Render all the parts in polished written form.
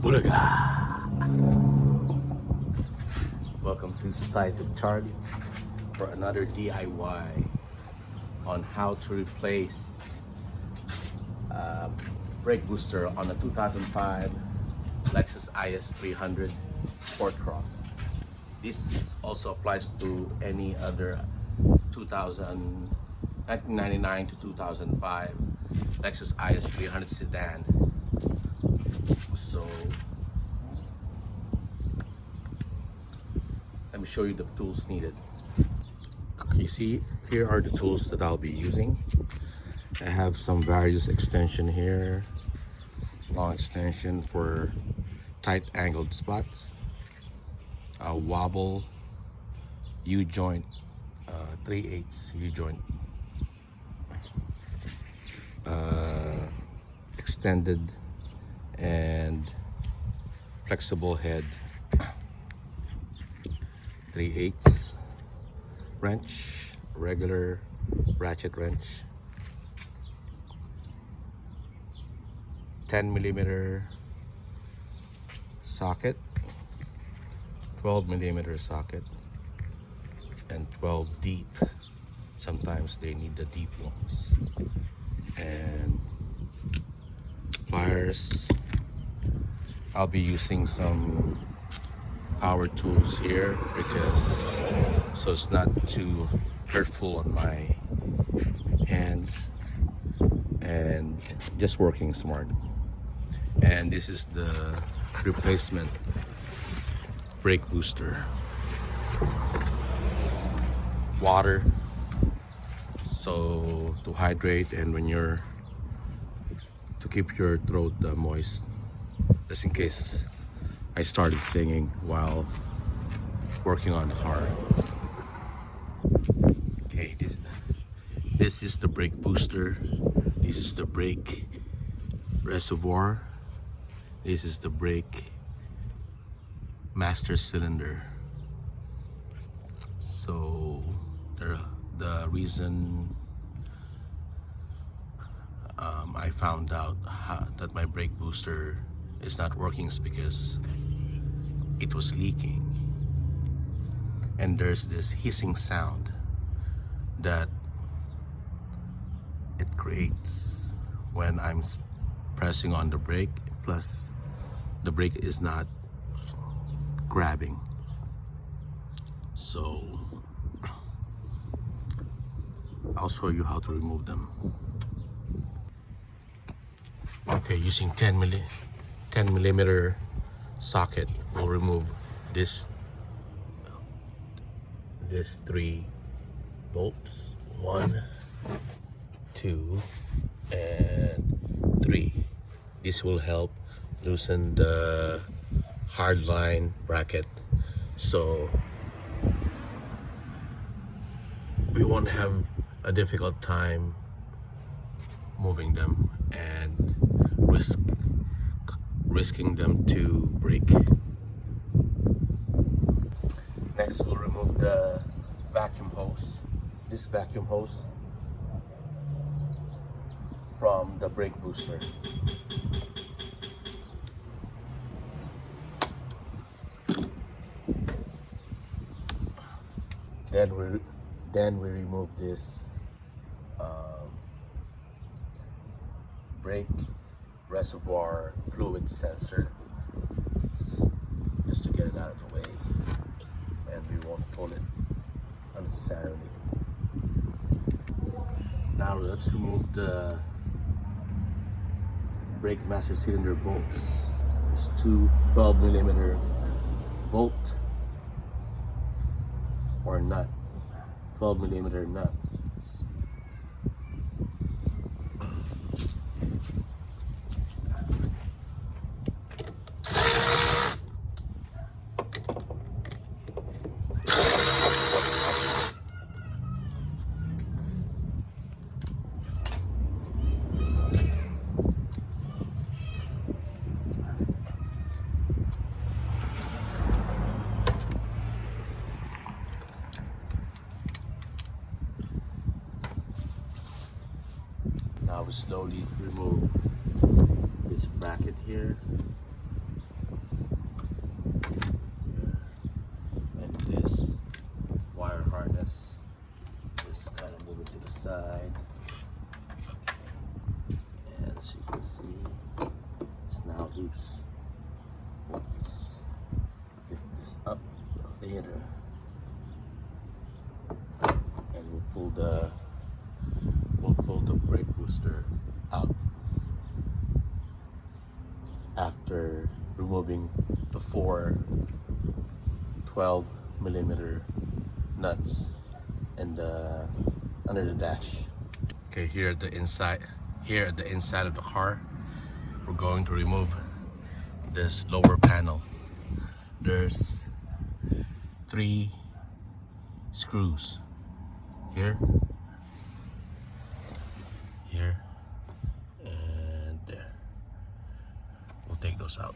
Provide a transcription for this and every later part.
Bulaga! Welcome to Society of Charlie for another DIY on how to replace brake booster on a 2005 Lexus IS300 Sportcross. This also applies to any other 1999 to 2005 Lexus IS300 Sedan. So let me show you the tools needed. Okay, see, here are the tools that I'll be using. I have some various extension here, long extension for tight angled spots, a wobble, U-joint, 3/8 U-joint, extended and flexible head 3/8 wrench, regular ratchet wrench, 10mm socket, 12mm socket, and 12 deep. Sometimes they need the deep ones. And pliers. I'll be using some power tools here because so it's not too hurtful on my hands, and just working smart. And this is the replacement brake booster. Water, so to hydrate, and when you're to keep your throat moist, just in case I started singing while working on the car. Okay, this is the brake booster. This is the brake reservoir. This is the brake master cylinder. So the reason I found out that my brake booster is not working is because it was leaking, and there's this hissing sound that it creates when I'm pressing on the brake, plus the brake is not grabbing. So I'll show you how to remove them. Okay, using 10mm socket, we'll remove this 3 bolts. 1, 2, and 3. This will help loosen the hardline bracket, so we won't have a difficult time moving them and risking them to break. Next, we'll remove the vacuum hose. This vacuum hose from the brake booster. Then we remove this brake reservoir fluid sensor, just to get it out of the way, and we won't pull it unnecessarily. Now let's remove the brake master cylinder bolts. There's 2 12mm bolt or nut, 12mm nut. Now we slowly remove this bracket here. see, it's now loose. We'll just lift this up later, and we'll pull the brake booster out after removing the 4 12mm nuts and under the dash. Okay, here at the inside of the car, we're going to remove this lower panel. There's 3 screws here, here, and there. We'll take those out.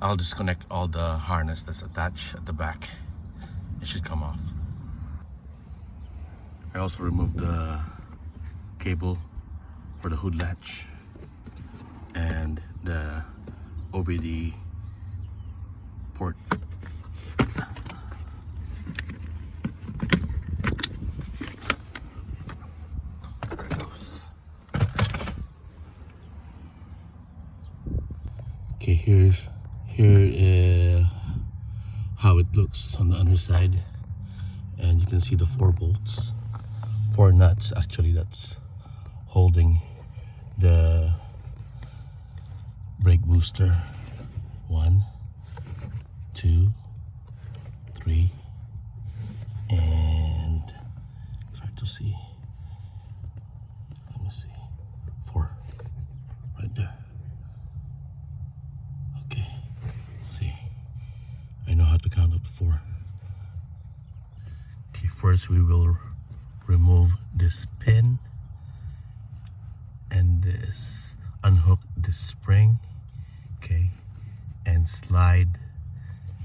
I'll disconnect all the harness that's attached at the back. It should come off. I also removed the cable for the hood latch and the OBD port. There it goes. Okay, here is how it looks on the underside, and you can see the 4 bolts, 4 nuts actually, that's holding the brake booster. 1, 2, 3, and try to see, let me see, 4 right there. See, I know how to count up to 4. Okay, first we will remove this pin and unhook this spring, okay, and slide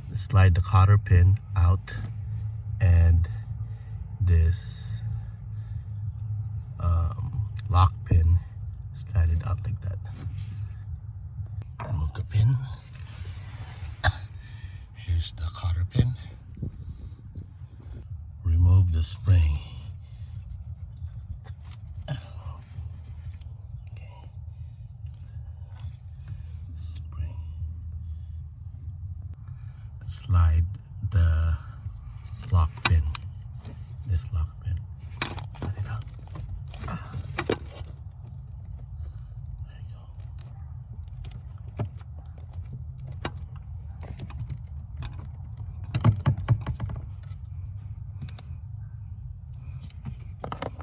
the cotter pin out, and this lock pin, slide it out like that. Remove the pin. Here's the cotter pin. Remove the spring. Okay. Spring. Slide the lock pin. This lock pin. Let it out. There you go.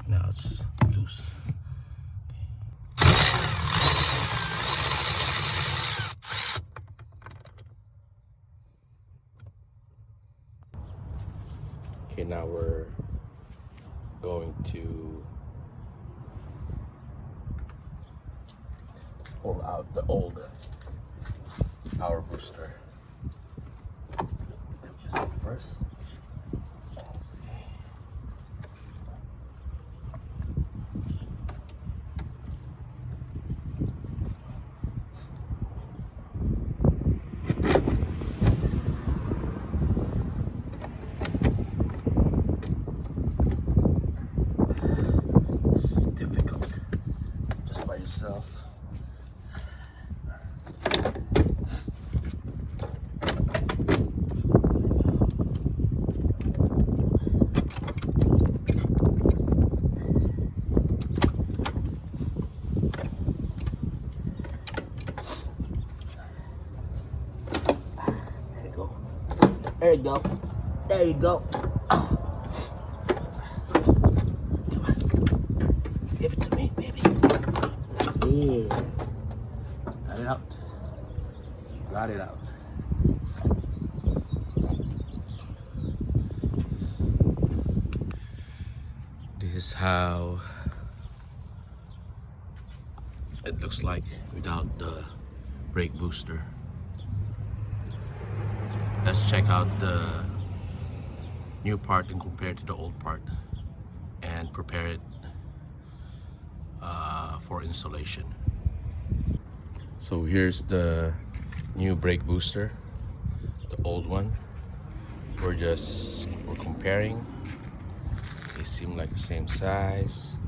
Now it's loose. Okay, now we're going to pull out the old power booster. Just first. Let's see. It's difficult just by yourself. There you go. There you go. Come on. Give it to me, baby. Yeah. Got it out. You got it out. is how it looks like without the brake booster. Let's check out the new part and compare it to the old part and prepare it for installation. So here's the new brake booster, the old one. We're comparing. They seem like the same size,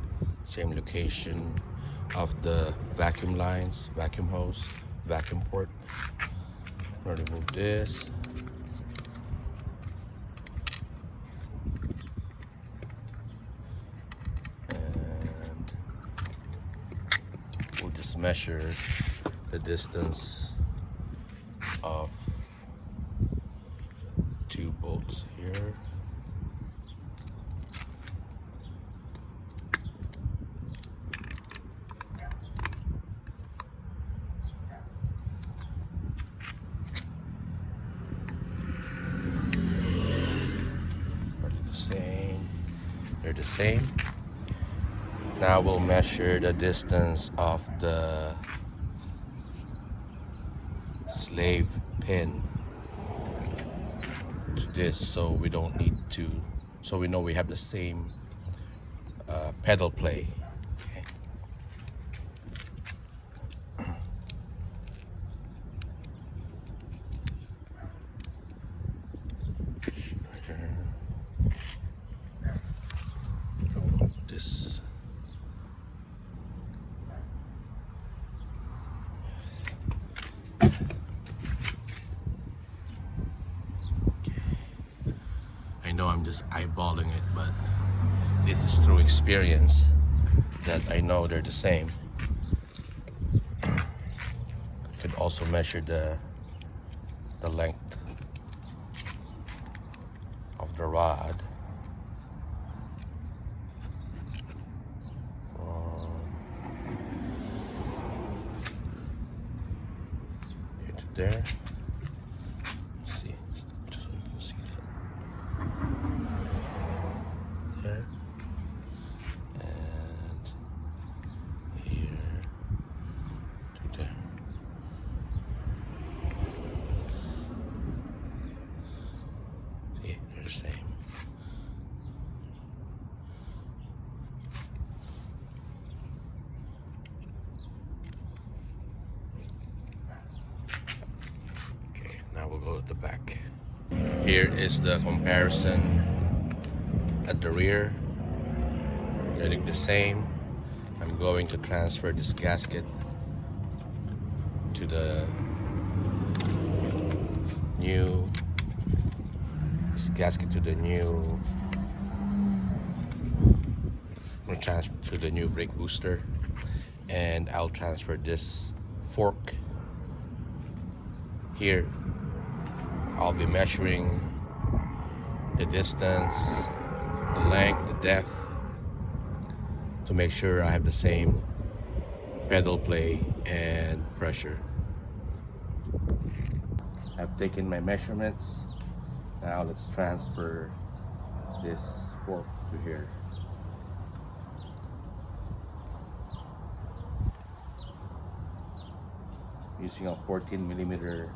same location of the vacuum lines, vacuum hose, vacuum port. I'm gonna remove this. And we'll just measure the distance of two bolts here. They're the same. Now we'll measure the distance of the slave pin to this, so we don't need to, so we know we have the same pedal play. Okay. This I know I'm just eyeballing it, but this is through experience that I know they're the same. Could also measure the length of the rod from here to there. Let's see, just so you can see that. There and here to there. See, they're the same. Okay, now we'll go at the back. Here is the comparison at the rear. They look the same. I'm going to transfer this gasket to the new I'm going to transfer to the new brake booster, and I'll transfer this fork here. I'll be measuring the distance, the length, the depth, to make sure I have the same pedal play and pressure. I've taken my measurements. Now let's transfer this fork to here. Using a 14mm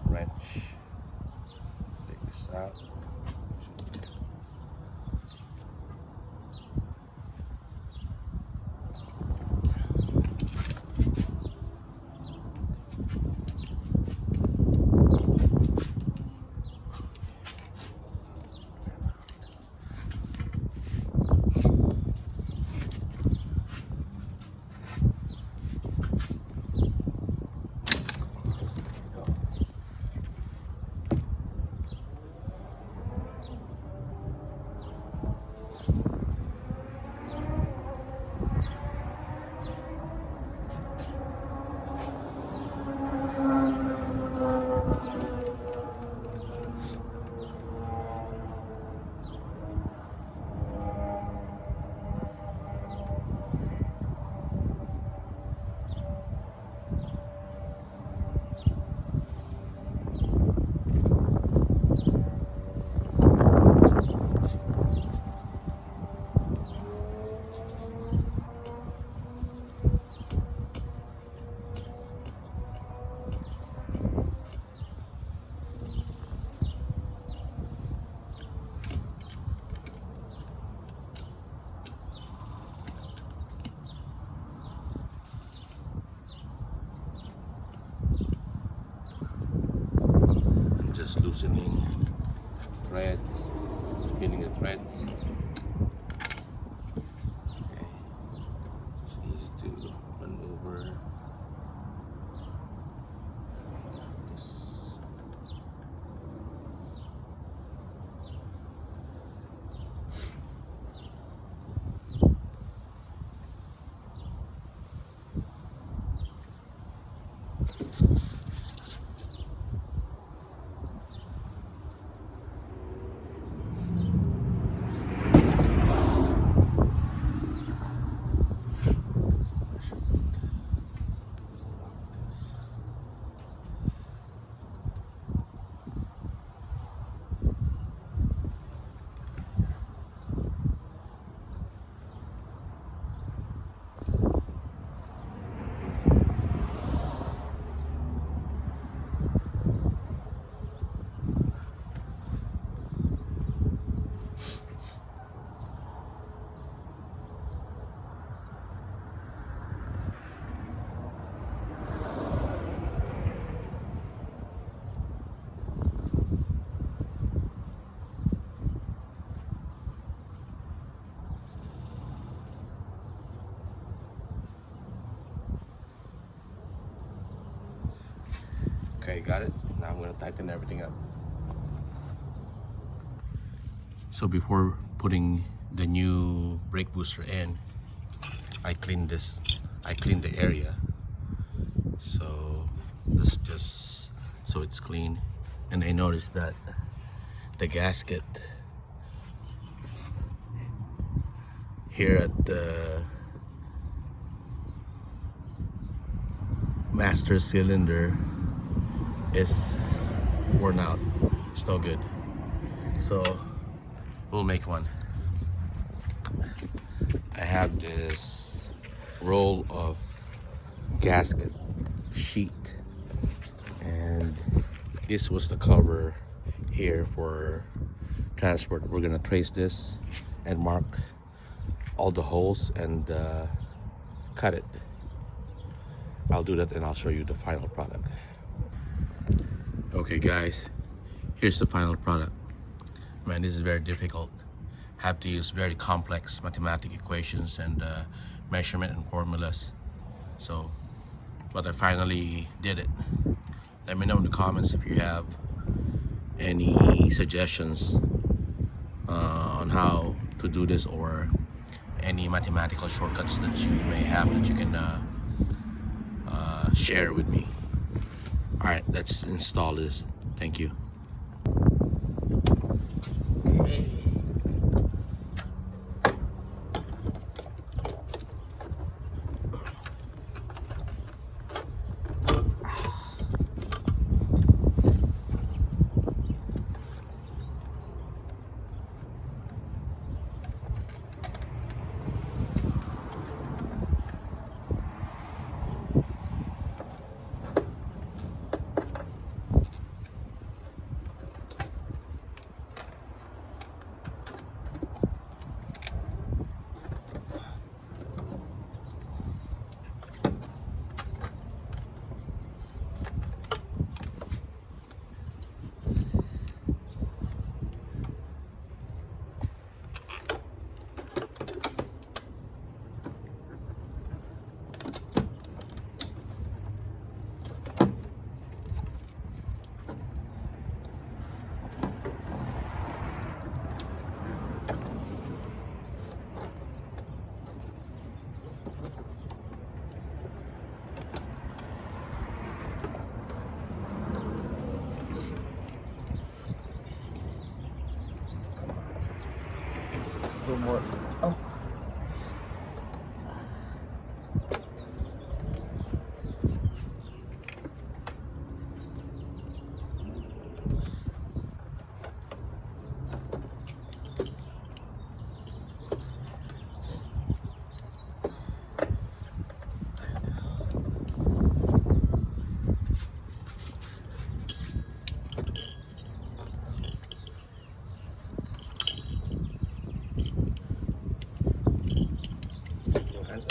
wrench. Take this out. just loosening threads, spinning the threads. Okay. Just easy to maneuver. This. Okay, got it. Now I'm going to tighten everything up. So before putting the new brake booster in, I cleaned this. I cleaned the area. So this just so it's clean. And I noticed that the gasket here at the master cylinder is worn out. It's no good. So we'll make one. I have this roll of gasket sheet, and this was the cover here for transport. We're gonna trace this and mark all the holes and cut it. I'll do that and I'll show you the final product. Okay guys, here's the final product. Man, this is very difficult. Have to use very complex mathematical equations and measurement and formulas. So, but I finally did it. Let me know in the comments if you have any suggestions on how to do this, or any mathematical shortcuts that you may have that you can share with me. All right, let's install this. Thank you. Okay. A little more. Oh.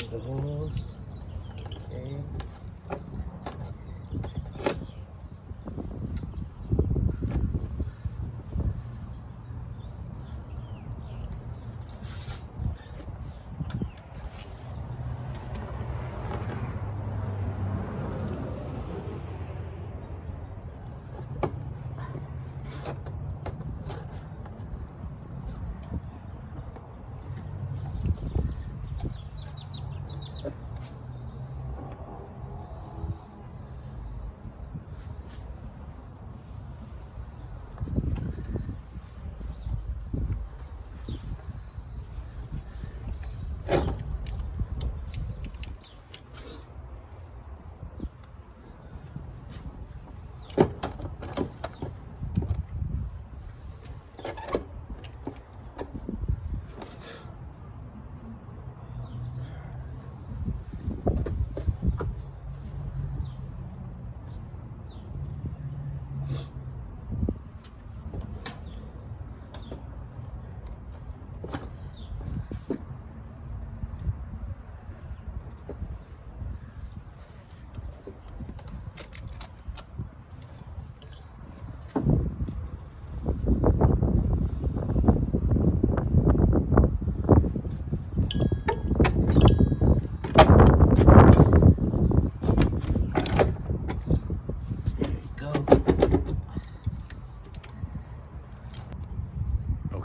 The holes. Okay.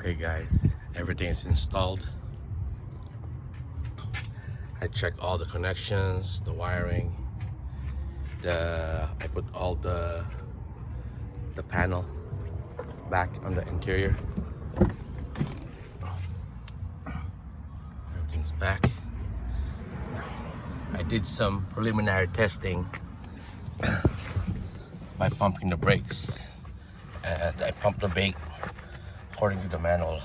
Okay guys, everything is installed. I checked all the connections, the wiring, I put all the panel back on the interior. Everything's back. I did some preliminary testing by pumping the brakes, and I pumped the brake according to the manual.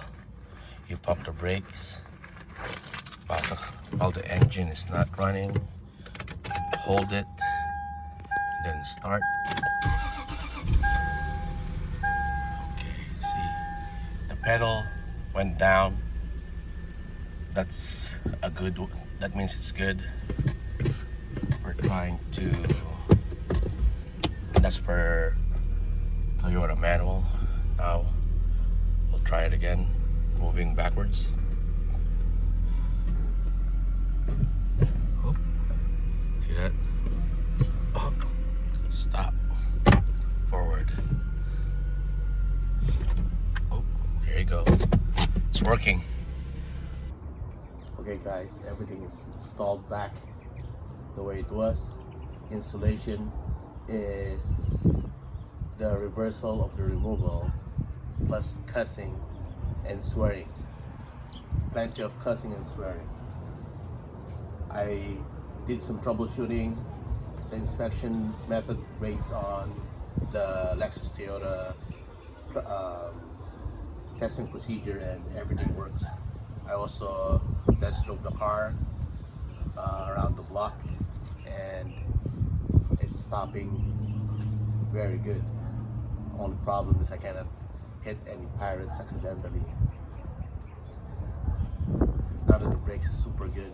You pump the brakes while the engine is not running, hold it, then start. Okay, see, the pedal went down. That's a good, that means it's good. We're trying to, that's per Toyota manual. Now we'll try it again, moving backwards. Oh, see that? Oh, stop, forward. Oh, there you go. It's working. Okay guys, everything is installed back the way it was. Installation is the reversal of the removal plus cussing and swearing. Plenty of cussing and swearing. I did some troubleshooting, the inspection method based on the Lexus Toyota testing procedure, and everything works. I also test drove the car around the block, and it's stopping very good. Only problem is I cannot hit any pirates accidentally. Now that the brakes is super good.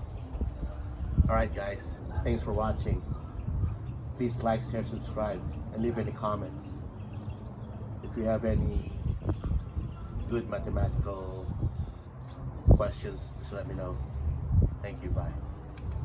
Alright guys, thanks for watching. Please like, share, subscribe, and leave any comments. If you have any good mathematical questions, just let me know. Thank you, bye.